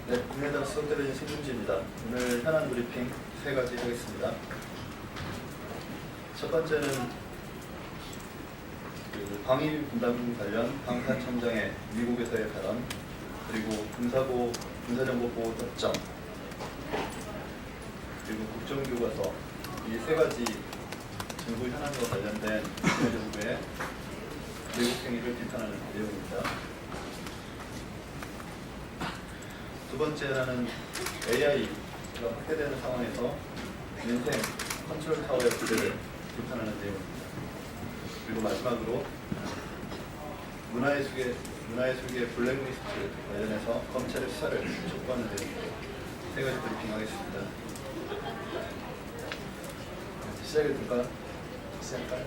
네, 국민의당 수석대변인 신중지입니다. 오늘 현안 브리핑 세 가지 하겠습니다. 첫 번째는 방위 분담금 관련 방탄청장의 미국에서의 발언, 그리고 군사정보보호 협정, 그리고 국정교과서, 이 세 가지 정부 현안과 관련된 정부의 미국 행위를 비판하는 내용입니다. 두 번째는 AI가 확대되는 상황에서 민생 컨트롤 타워의 부재를 비판하는 내용입니다. 그리고 마지막으로 문화예술계 블랙리스트 관련해서 검찰의 수사를 촉구하는 내용입니다. 세 가지 브리핑하겠습니다. 시작할까요?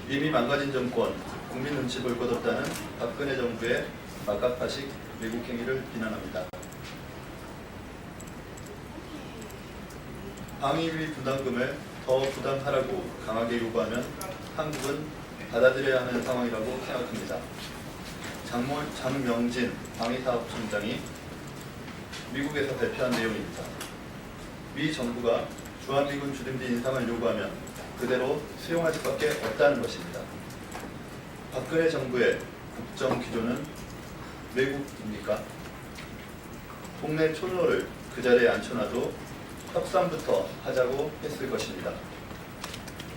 이미 망가진 정권, 국민 눈치 볼 것 없다는 박근혜 정부의 막가파식 외국 행위를 비난합니다. 방위비 분담금을 더 부담하라고 강하게 요구하면 한국은 받아들여야 하는 상황이라고 생각합니다. 장명진 방위사업청장이 미국에서 발표한 내용입니다. 미 정부가 주한미군 주둔비 인상을 요구하면 그대로 수용할 수밖에 없다는 것입니다. 박근혜 정부의 국정 기조는 외국입니까? 동네 촌로를 그 자리에 앉혀놔도 협상부터 하자고 했을 것입니다.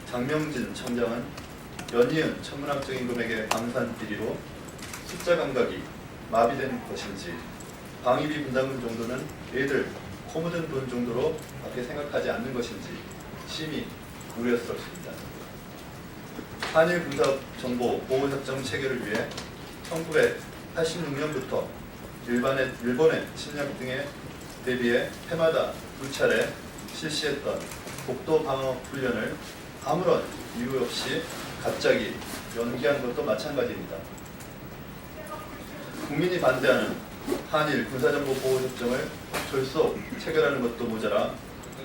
장명진 청장은 연이은 천문학적인 금액의 방산 비리로 숫자 감각이 마비된 것인지 방위비 분담금 정도는 애들 코 묻은 돈 정도로 밖에 생각하지 않는 것인지 심히 우려스럽습니다. 한일 군사정보보호협정 체결을 위해 1986년부터 일본의 침략 등에 대비해 해마다 2차례 실시했던 독도 방어 훈련을 아무런 이유 없이 갑자기 연기한 것도 마찬가지입니다. 국민이 반대하는 한일 군사정보보호협정을 졸속 체결하는 것도 모자라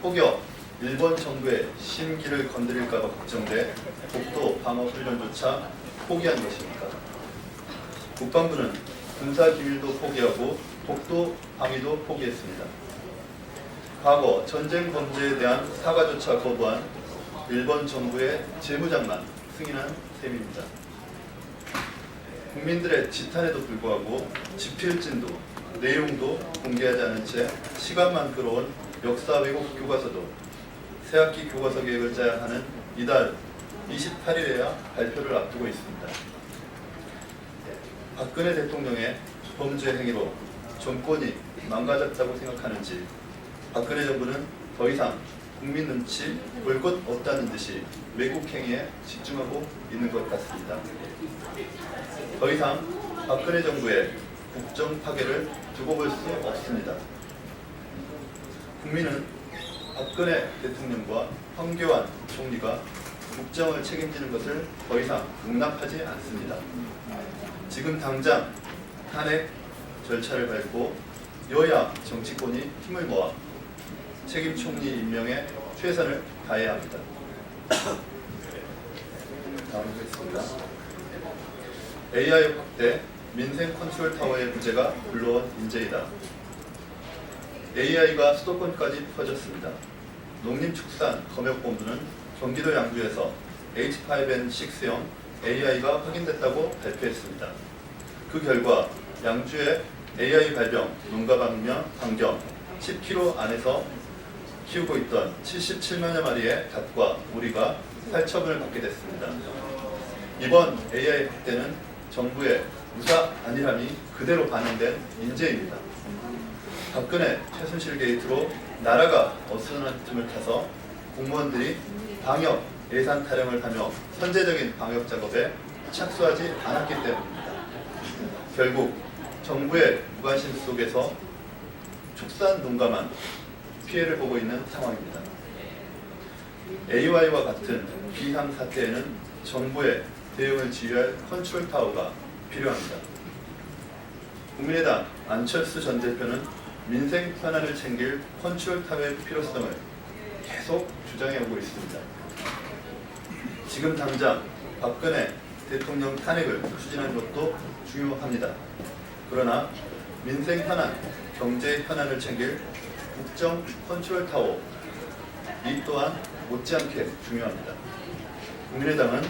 혹여 일본 정부의 심기를 건드릴까봐 걱정돼 독도 방어 훈련조차 포기한 것입니까? 국방부는 군사기밀도 포기하고 독도 방위도 포기했습니다. 과거 전쟁 범죄에 대한 사과조차 거부한 일본 정부의 재무장만 승인한 셈입니다. 국민들의 지탄에도 불구하고 지필진도 내용도 공개하지 않은 채 시간만 끌어온 역사 왜곡 교과서도 새학기 교과서 계획을 짜야 하는 이달 28일에야 발표를 앞두고 있습니다. 박근혜 대통령의 범죄 행위로 정권이 망가졌다고 생각하는지 박근혜 정부는 더 이상 국민 눈치 볼 것 없다는 듯이 외국 행위에 집중하고 있는 것 같습니다. 더 이상 박근혜 정부의 국정 파괴를 두고 볼 수 없습니다. 국민은 박근혜 대통령과 황교안 총리가 국정을 책임지는 것을 더 이상 용납하지 않습니다. 지금 당장 탄핵 절차를 밟고 여야 정치권이 힘을 모아 책임 총리 임명에 최선을 다해야 합니다. 다음 보겠습니다. AI 확대, 민생 컨트롤 타워의 부재가 불러온 인재이다. AI가 수도권까지 퍼졌습니다. 농림축산검역본부는 경기도 양주에서 H5N6형 AI가 확인됐다고 발표했습니다. 그 결과 양주의 AI 발병 농가 반경 10km 안에서 키우고 있던 77만여 마리의 닭과 오리가 살처분을 받게 됐습니다. 이번 AI 확대는 정부의 무사 안일함이 그대로 반영된 인재입니다. 박근혜 최순실 게이트로 나라가 어수선한 틈을 타서 공무원들이 방역 예산 타령을 하며 선제적인 방역 작업에 착수하지 않았기 때문입니다. 결국 정부의 무관심 속에서 축산 농가만 피해를 보고 있는 상황입니다. AI와 같은 비상 사태에는 정부의 대응을 지휘할 컨트롤 타워가 필요합니다. 국민의당 안철수 전 대표는 민생 현안을 챙길 컨트롤 타워의 필요성을 계속 주장해오고 있습니다. 지금 당장 박근혜 대통령 탄핵을 추진한 것도 중요합니다. 그러나 민생 현안, 경제 현안을 챙길 국정 컨트롤 타워 이 또한 못지않게 중요합니다. 국민의당은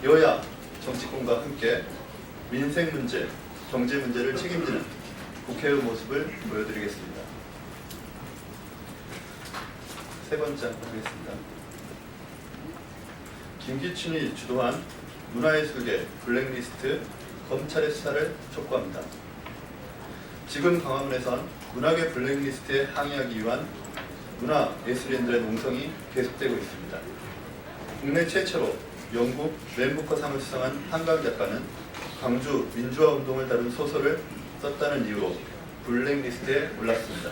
여야 정치권과 함께 민생 문제, 경제 문제를 책임지는 국회의 모습을 보여드리겠습니다. 세 번째 보겠습니다. 김기춘이 주도한 문화예술계 블랙리스트 검찰의 수사를 촉구합니다. 지금 광화문에선 문화계 블랙리스트에 항의하기 위한 문화예술인들의 농성이 계속되고 있습니다. 국내 최초로 영국 맨부커상을 수상한 한강 작가는 광주 민주화운동을 다룬 소설을 썼다는 이유로 블랙리스트에 올랐습니다.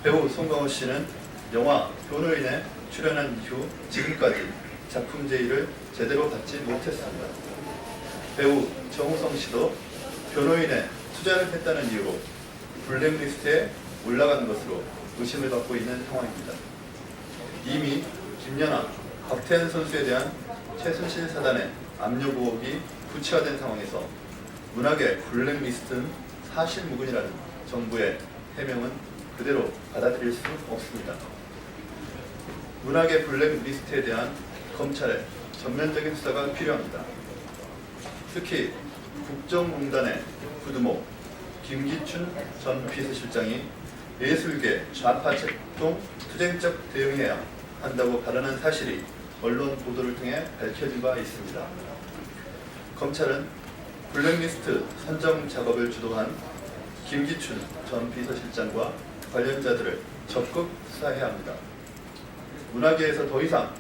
배우 송강호 씨는 영화 변호인에 출연한 이후 지금까지 작품 제의를 제대로 받지 못했습니다. 배우 정우성 씨도 변호인에 투자를 했다는 이유로 블랙리스트에 올라간 것으로 의심을 받고 있는 상황입니다. 이미 김연아, 박태환 선수에 대한 최순실 사단의 압력 의혹이 구체화된 상황에서 문학의 블랙리스트는 사실무근이라는 정부의 해명은 그대로 받아들일 수 없습니다. 문학의 블랙리스트에 대한 검찰의 전면적인 수사가 필요합니다. 특히 국정농단의 부두목 김기춘 전 비서실장이 예술계 좌파 책동 투쟁적 대응해야 한다고 발언한 사실이 언론 보도를 통해 밝혀진 바 있습니다. 검찰은 블랙리스트 선정 작업을 주도한 김기춘 전 비서실장과 관련자들을 적극 수사해야 합니다. 문화계에서 더 이상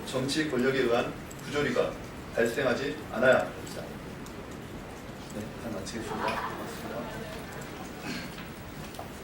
정치 권력에 의한 부조리가 발생하지 않아야 합니다. 네, 이상 마치겠습니다. 고맙습니다.